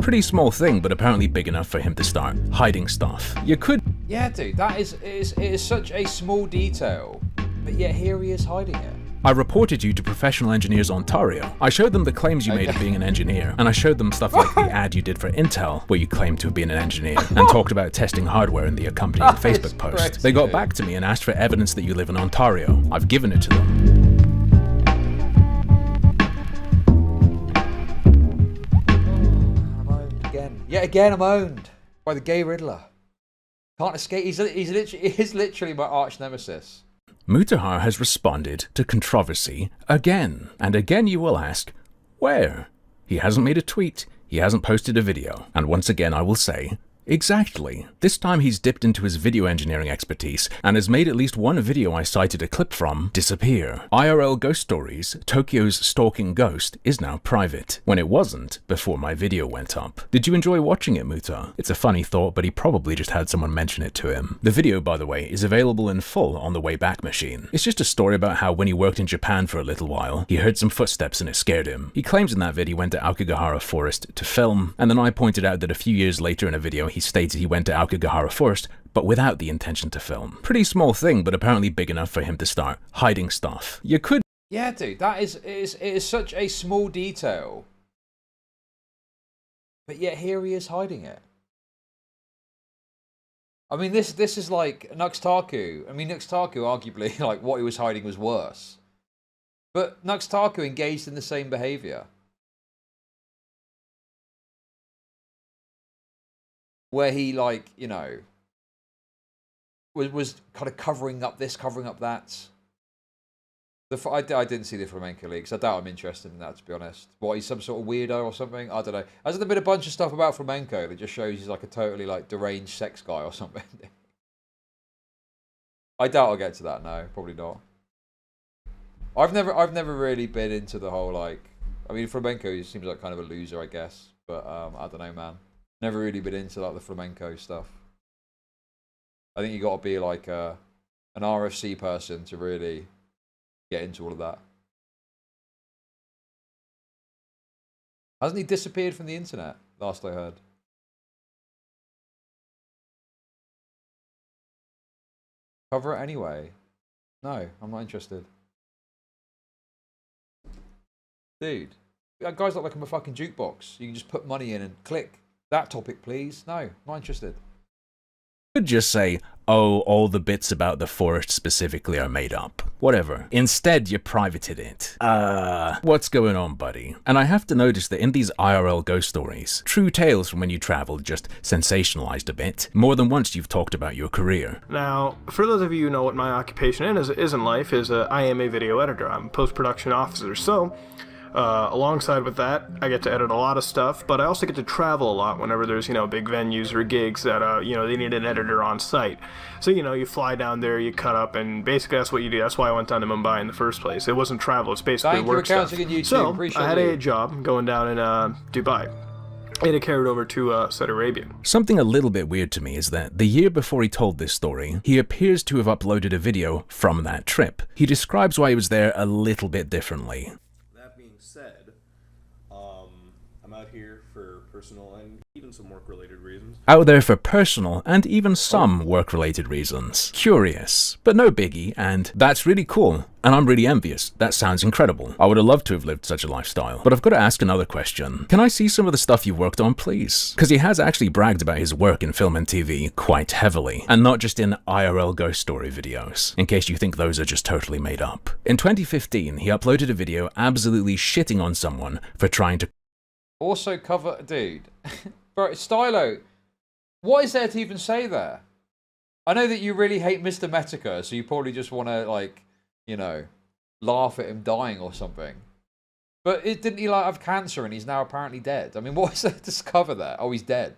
Pretty small thing, but apparently big enough for him to start hiding stuff. You could... Yeah, dude, it is such a small detail, but yet here he is hiding it. I reported you to Professional Engineers Ontario. I showed them the claims you made of being an engineer, and I showed them stuff like the ad you did for Intel, where you claimed to have been an engineer, and talked about testing hardware in the accompanying Facebook post. They got back to me and asked for evidence that you live in Ontario. I've given it to them. I'm owned again. Yet again, I'm owned by the gay Riddler. Can't escape. He's literally my arch nemesis. Mutahar has responded to controversy again. And again you will ask, where? He hasn't made a tweet, he hasn't posted a video. And once again I will say, exactly. This time he's dipped into his video engineering expertise and has made at least one video I cited a clip from disappear. IRL Ghost Stories, Tokyo's stalking ghost, is now private, when it wasn't before my video went up. Did you enjoy watching it, Muta? It's a funny thought, but he probably just had someone mention it to him. The video, by the way, is available in full on the Wayback Machine. It's just a story about how when he worked in Japan for a little while, he heard some footsteps and it scared him. He claims in that vid he went to Aokigahara Forest to film, and then I pointed out that a few years later in a video he stated he went to Aokigahara Forest, but without the intention to film. Pretty small thing, but apparently big enough for him to start hiding stuff. You could... Yeah, dude, it is such a small detail, but yet here he is hiding it. I mean, this is like Nuxtaku. I mean, Nuxtaku arguably, like, what he was hiding was worse. But Nuxtaku engaged in the same behavior. Where he, like, you know, was kind of covering up this, covering up that. I didn't see the Flamenco Leagues. I doubt I'm interested in that, to be honest. What, he's some sort of weirdo or something? I don't know. Hasn't there been a bunch of stuff about flamenco that just shows he's like a totally, like, deranged sex guy or something? I doubt I'll get to that, no. Probably not. I've never really been into the whole, like... I mean, flamenco seems like kind of a loser, I guess. But, I don't know, man. Never really been into like the flamenco stuff. I think you got to be like an RFC person to really get into all of that. Hasn't he disappeared from the internet? Last I heard. Cover it anyway. No, I'm not interested. Dude, guys look like I'm a fucking jukebox. You can just put money in and click. That topic, please. No, not interested. Could just say, oh, all the bits about the forest specifically are made up. Whatever. Instead, you privated it. What's going on, buddy? And I have to notice that in these IRL ghost stories, true tales from when you traveled just sensationalized a bit. More than once you've talked about your career. Now, for those of you who know what my occupation is in life, I am a video editor. I'm a post-production officer, so... alongside with that, I get to edit a lot of stuff, but I also get to travel a lot whenever there's, you know, big venues or gigs that, you know, they need an editor on site. So, you know, you fly down there, you cut up, and basically that's what you do. That's why I went down to Mumbai in the first place. It wasn't travel, it's basically work stuff. So, I had a job going down in Dubai. And it carried over to Saudi Arabia. Something a little bit weird to me is that the year before he told this story, he appears to have uploaded a video from that trip. He describes why he was there a little bit differently. Said, I'm out here for personal and even some work-related reasons. Out there for personal and even some work-related reasons. Curious, but no biggie, and that's really cool. And I'm really envious. That sounds incredible. I would have loved to have lived such a lifestyle. But I've got to ask another question. Can I see some of the stuff you've worked on, please? Because he has actually bragged about his work in film and TV quite heavily, and not just in IRL ghost story videos, in case you think those are just totally made up. In 2015, he uploaded a video absolutely shitting on someone for trying to... Also cover... Dude. Bro, Stylo, what is there to even say there? I know that you really hate Mr. Metica, so you probably just want to, like... you know, laugh at him dying or something. But didn't he like have cancer and he's now apparently dead? I mean, what is there to discover there? Oh, he's dead.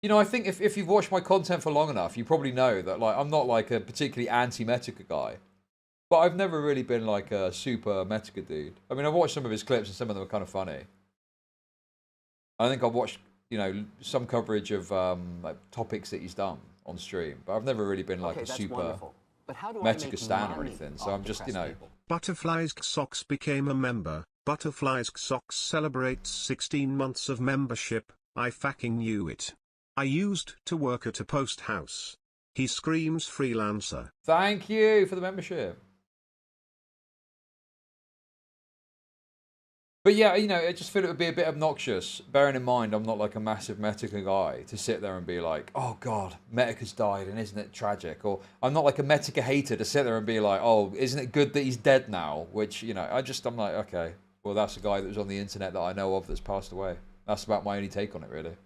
You know, I think if you've watched my content for long enough, you probably know that like I'm not like a particularly anti-Metica guy. But I've never really been like a super Metica dude. I mean, I've watched some of his clips and some of them are kind of funny. I think I've watched, you know, some coverage of like topics that he's done on stream. But I've never really been like a super... Wonderful. But how do Metica stan or anything, so I'm just, you know... Butterfly's Socks became a member. Butterflies Socks celebrates 16 months of membership. I fucking knew it. I used to work at a post house. He screams freelancer. Thank you for the membership. But yeah, you know, I just feel it would be a bit obnoxious, bearing in mind I'm not like a massive Metica guy, to sit there and be like, oh god, Metica's died and isn't it tragic? Or I'm not like a Metica hater to sit there and be like, oh, isn't it good that he's dead now? Which, you know, I'm like, okay, well that's a guy that was on the internet that I know of that's passed away. That's about my only take on it, really.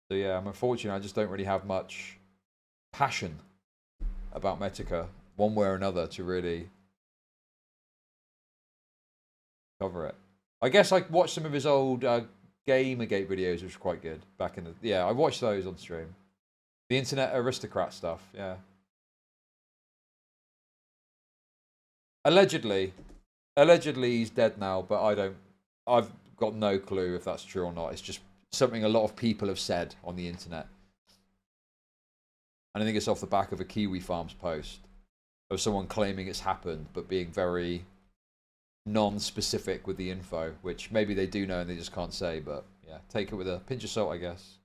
So yeah, I'm unfortunate, I just don't really have much passion about Metica, one way or another, to really cover it. I guess I watched some of his old Gamergate videos, which were quite good back in the... Yeah, I watched those on stream. The Internet Aristocrat stuff, yeah. Allegedly he's dead now, but I've got no clue if that's true or not. It's just something a lot of people have said on the internet. And I think it's off the back of a Kiwi Farms post of someone claiming it's happened, but being very non-specific with the info, which maybe they do know and they just can't say, but yeah, take it with a pinch of salt, I guess.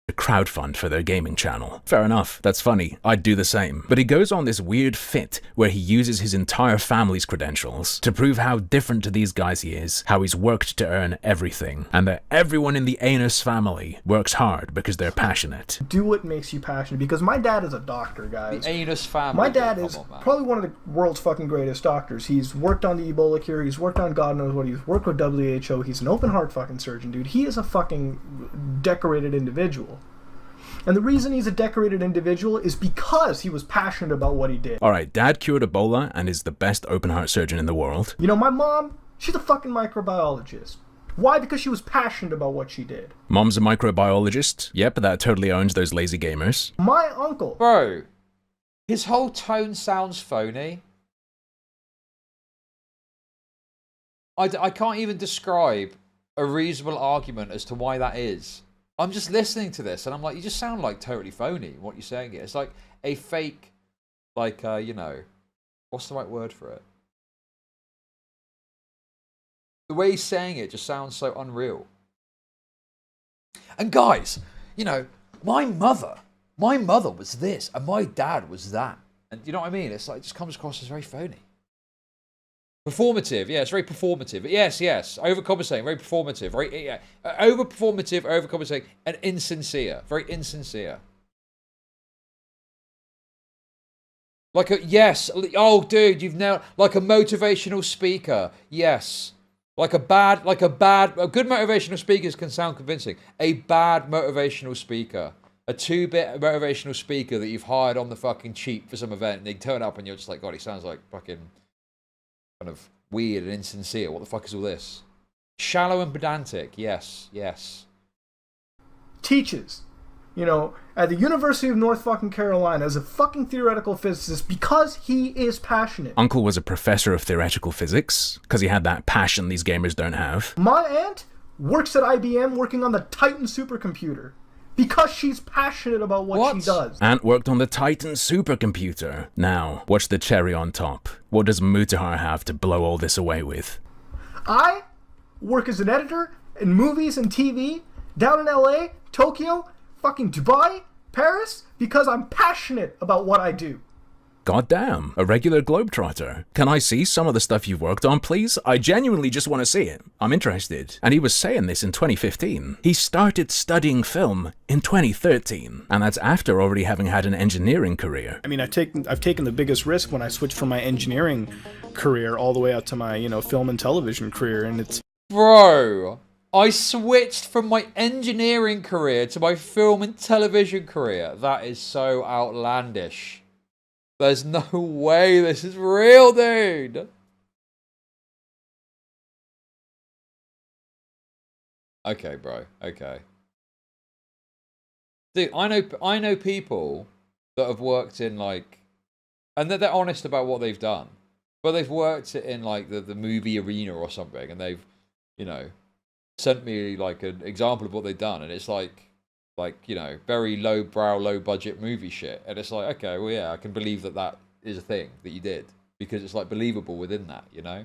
A crowdfund for their gaming channel. Fair enough, that's funny, I'd do the same. But he goes on this weird fit where he uses his entire family's credentials to prove how different to these guys he is, how he's worked to earn everything, and that everyone in the Anus family works hard because they're passionate. Do what makes you passionate, because my dad is a doctor, guys. The Anus family. My dad is probably one of the world's fucking greatest doctors. He's worked on the Ebola cure, he's worked on God knows what, he's worked with WHO, he's an open heart fucking surgeon, dude. He is a fucking decorated individual. And the reason he's a decorated individual is because he was passionate about what he did. Alright, Dad cured Ebola and is the best open heart surgeon in the world. You know, my mom, she's a fucking microbiologist. Why? Because she was passionate about what she did. Mom's a microbiologist. Yep, that totally owns those lazy gamers. My uncle... Bro, his whole tone sounds phony. I can't even describe a reasonable argument as to why that is. I'm just listening to this and I'm like, you just sound like totally phony, what you're saying here. It's like a fake, like, you know, what's the right word for it? The way he's saying it just sounds so unreal. And guys, you know, my mother was this and my dad was that. And you know what I mean? It's like, it just comes across as very phony. Performative, yeah, it's very performative. Yes, overcompensating, very performative, very, yeah, over-performative, overcompensating, and insincere, very insincere. Like a, yes, oh dude, you've now, like a motivational speaker, yes. A good motivational speakers can sound convincing. A bad motivational speaker, a 2-bit motivational speaker that you've hired on the fucking cheap for some event, and they turn up and you're just like, God, he sounds like fucking... kind of weird and insincere. What the fuck is all this? Shallow and pedantic. Yes. Teaches, you know, at the University of North fucking Carolina as a fucking theoretical physicist because he is passionate. Uncle was a professor of theoretical physics because he had that passion these gamers don't have. My aunt works at IBM working on the Titan supercomputer. Because she's passionate about what she does. Ant worked on the Titan supercomputer. Now, what's the cherry on top? What does Mutahar have to blow all this away with? I work as an editor in movies and TV down in LA, Tokyo, fucking Dubai, Paris, because I'm passionate about what I do. Goddamn, a regular globetrotter. Can I see some of the stuff you've worked on, please? I genuinely just want to see it. I'm interested. And he was saying this in 2015. He started studying film in 2013. And that's after already having had an engineering career. I mean, I've taken the biggest risk when I switched from my engineering career all the way out to my, you know, film and television career, and it's... Bro, I switched from my engineering career to my film and television career. That is so outlandish. There's no way this is real, dude. Okay, bro. Okay. Dude, I know people that have worked in like, and they're honest about what they've done, but they've worked in like the movie arena or something, and they've, you know, sent me like an example of what they've done, and it's like, you know, very low brow, low budget movie shit. And it's like, okay, well, yeah, I can believe that is a thing that you did. because it's like believable within that, you know?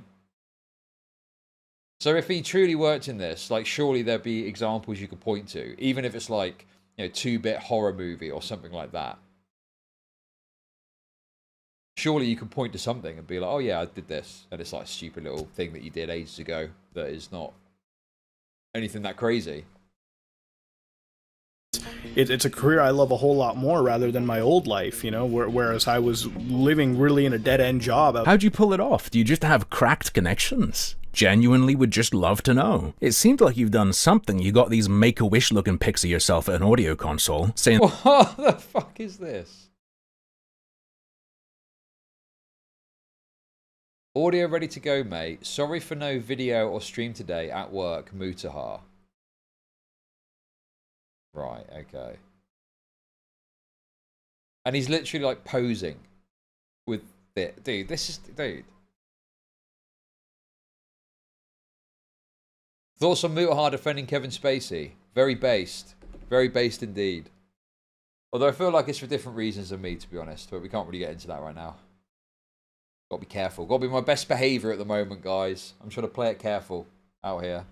So if he truly worked in this, like surely there'd be examples you could point to, even if it's like, you know, 2-bit horror movie or something like that. Surely you could point to something and be like, oh yeah, I did this. And it's like a stupid little thing that you did ages ago that is not anything that crazy. It's a career I love a whole lot more rather than my old life, you know, whereas I was living really in a dead-end job. How'd you pull it off? Do you just have cracked connections? Genuinely would just love to know. It seemed like you've done something. You got these Make-A-Wish looking pics of yourself at an audio console saying, What the fuck is this? Audio ready to go, mate. Sorry for no video or stream today at work, Mutahar. Right, okay. And he's literally like posing with it. Dude, this is... Dude. Thoughts on Mutahar defending Kevin Spacey? Very based. Very based indeed. Although I feel like it's for different reasons than me, to be honest. But we can't really get into that right now. Gotta be careful. Gotta be my best behaviour at the moment, guys. I'm trying to play it careful out here.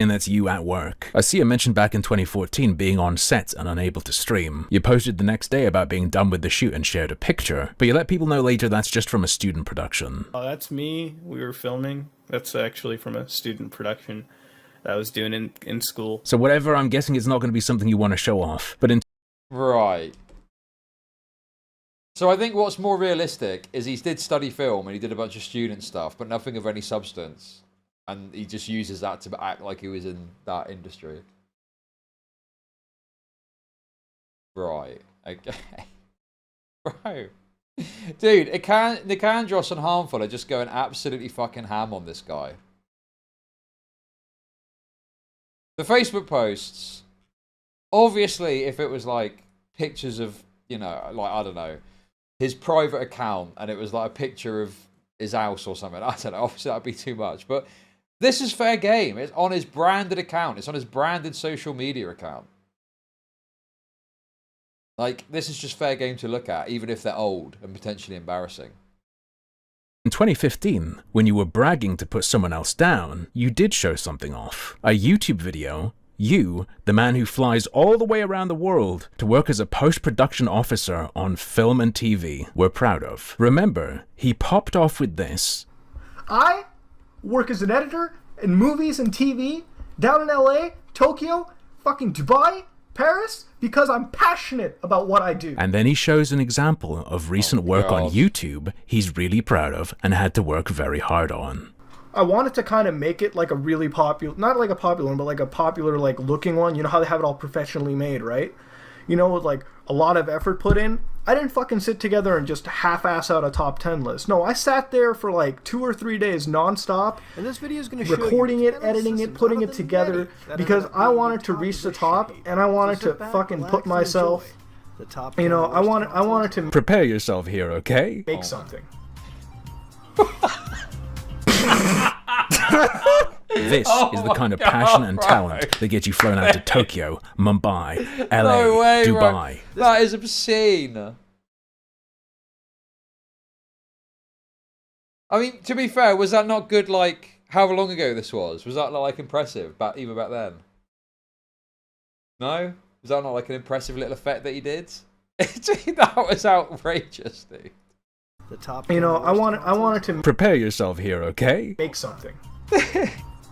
and that's you at work. I see you mentioned back in 2014 being on set and unable to stream. You posted the next day about being done with the shoot and shared a picture, but you let people know later that's just from a student production. Oh, that's me. We were filming. That's actually from a student production that I was doing in school. So whatever, I'm guessing it's not going to be something you want to show off, but in... Right. So I think what's more realistic is he did study film and he did a bunch of student stuff, but nothing of any substance. And he just uses that to act like he was in that industry. Right. Okay. Bro. Dude, Nicandros and Harmful are just going absolutely fucking ham on this guy. The Facebook posts, obviously, if it was like pictures of, you know, like, I don't know, his private account and it was like a picture of his house or something, I don't know, obviously that'd be too much. But this is fair game. It's on his branded account. It's on his branded social media account. Like, this is just fair game to look at, even if they're old and potentially embarrassing. In 2015, when you were bragging to put someone else down, you did show something off. A YouTube video you, the man who flies all the way around the world to work as a post-production officer on film and TV, were proud of. Remember, he popped off with this. I work as an editor in movies and TV down in LA, Tokyo, fucking Dubai, Paris, because I'm passionate about what I do. And then he shows an example of recent work on YouTube he's really proud of and had to work very hard on. I wanted to kind of make it like a really popular, not like a popular one, but like a popular like looking one. You know how they have it all professionally made, right? You know, with like a lot of effort put in. I didn't fucking sit together and just half-ass out a top 10 list. No, I sat there for like 2 or 3 days nonstop, and this video is going to show recording it, editing it, putting it together, because I wanted to reach the top, and I wanted to fucking put myself, you know, I wanted to prepare yourself here, okay? Make something. This is the kind of passion and talent that gets you flown out to Tokyo, Mumbai, LA, No way, Dubai. Bro. That is obscene. I mean, to be fair, was that not good, like, how long ago this was? Was that not, like, impressive, even back then? No? Was that not, like, an impressive little effect that he did? That was outrageous, dude. The top, you know, I wanted to prepare yourself here, okay? Make something.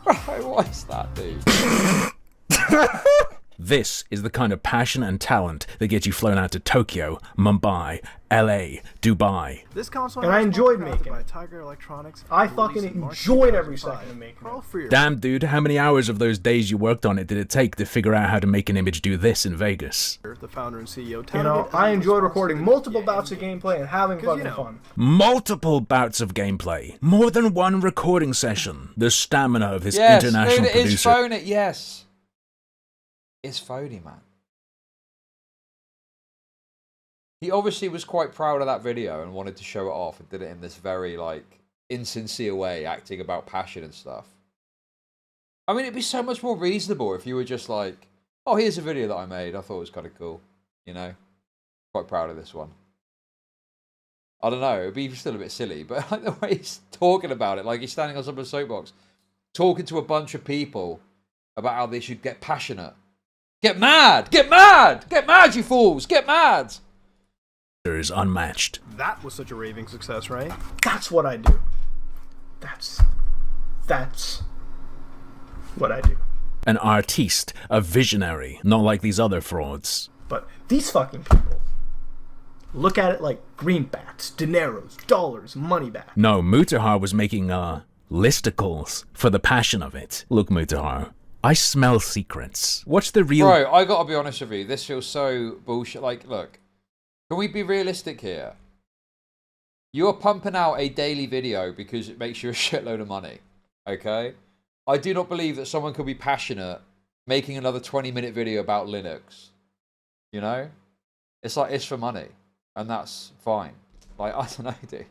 What is that, dude? This is the kind of passion and talent that gets you flown out to Tokyo, Mumbai, LA, Dubai. This console and I enjoyed making by Tiger Electronics. I fucking enjoyed every second of making it. Damn, dude, how many hours of those days you worked on it did it take to figure out how to make an image do this in Vegas? The founder and CEO. You know, I enjoyed recording multiple bouts of gameplay and having fucking fun. Multiple bouts of gameplay. More than one recording session. The stamina of this international dude, producer. It's phony, yes. It's phony, man. He obviously was quite proud of that video and wanted to show it off and did it in this very, like, insincere way, acting about passion and stuff. I mean, it'd be so much more reasonable if you were just like, oh, here's a video that I made. I thought it was kind of cool. You know? Quite proud of this one. I don't know, it'd be still a bit silly, but like the way he's talking about it, like he's standing on some of a soapbox, talking to a bunch of people about how they should get passionate. Get mad! Get mad! Get mad, you fools! Get mad! Is unmatched. That was such a raving success, right? That's what I do. That's what I do. An artiste, a visionary, not like these other frauds. But these fucking people look at it like greenbacks, dineros, dollars, money back. No, Mutahar was making, listicles for the passion of it. Look, Mutahar, I smell secrets. What's the real... Bro, I gotta be honest with you, this feels so bullshit. Like, look, can we be realistic here? You are pumping out a daily video because it makes you a shitload of money, okay? I do not believe that someone could be passionate making another 20-minute video about Linux. You know? It's like, it's for money. And that's fine. Like, I don't know, dude.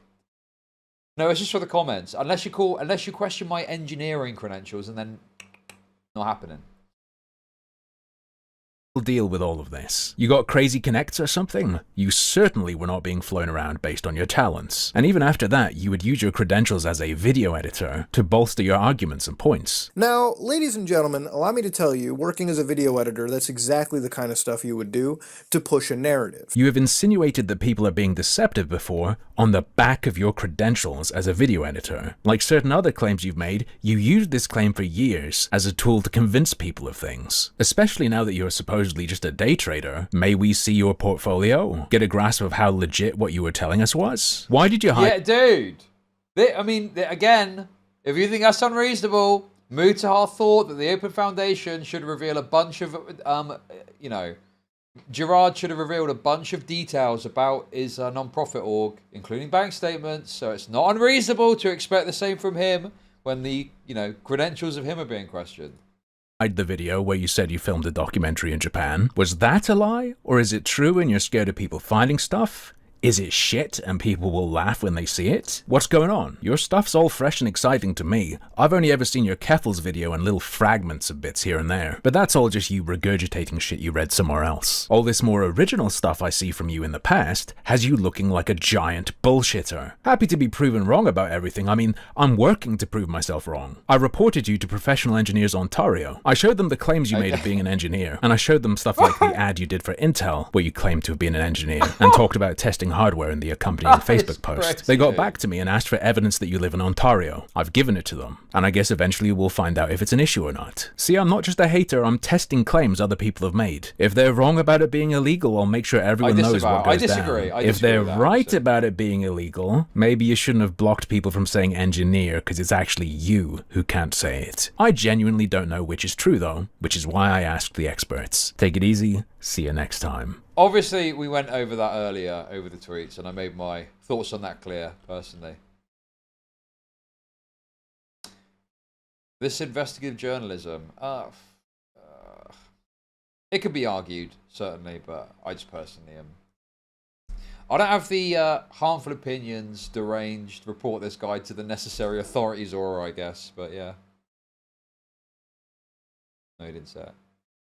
No, it's just for the comments. Unless you question my engineering credentials, and then not happening. Deal with all of this? You got crazy connects or something? You certainly were not being flown around based on your talents. And even after that, you would use your credentials as a video editor to bolster your arguments and points. Now, ladies and gentlemen, allow me to tell you, working as a video editor, that's exactly the kind of stuff you would do to push a narrative. You have insinuated that people are being deceptive before on the back of your credentials as a video editor. Like certain other claims you've made, you used this claim for years as a tool to convince people of things. Especially now that you're supposedly just a day trader. May we see your portfolio? Get a grasp of how legit what you were telling us was? Why did you hide? Yeah, dude. Again, if you think that's unreasonable, Mutahar thought that the Open Foundation should reveal a bunch of, Gerard should have revealed a bunch of details about his non-profit org, including bank statements, so it's not unreasonable to expect the same from him when the, credentials of him are being questioned. The video where you said you filmed a documentary in Japan. Was that a lie? Or is it true and you're scared of people finding stuff? Is it shit and people will laugh when they see it? What's going on? Your stuff's all fresh and exciting to me. I've only ever seen your Keffels video and little fragments of bits here and there. But that's all just you regurgitating shit you read somewhere else. All this more original stuff I see from you in the past has you looking like a giant bullshitter. Happy to be proven wrong about everything. I mean, I'm working to prove myself wrong. I reported you to Professional Engineers Ontario. I showed them the claims you made of being an engineer, and I showed them stuff like the ad you did for Intel, where you claimed to have been an engineer, and talked about testing hardware in the accompanying Facebook post. They got back to me and asked for evidence that you live in Ontario. I've given it to them, and I guess eventually we'll find out if it's an issue or not. See, I'm not just a hater, I'm testing claims other people have made. If they're wrong about it being illegal, I'll make sure everyone knows what goes down. If they're right about it being illegal, maybe you shouldn't have blocked people from saying engineer because it's actually you who can't say it. I genuinely don't know which is true though, which is why I asked the experts. Take it easy, see you next time. Obviously, we went over that earlier, over the tweets, and I made my thoughts on that clear, personally. This investigative journalism, it could be argued, certainly, but I just personally am. I don't have the harmful opinions, deranged, report this guy to the necessary authorities aura, I guess, but yeah. No, he didn't say it.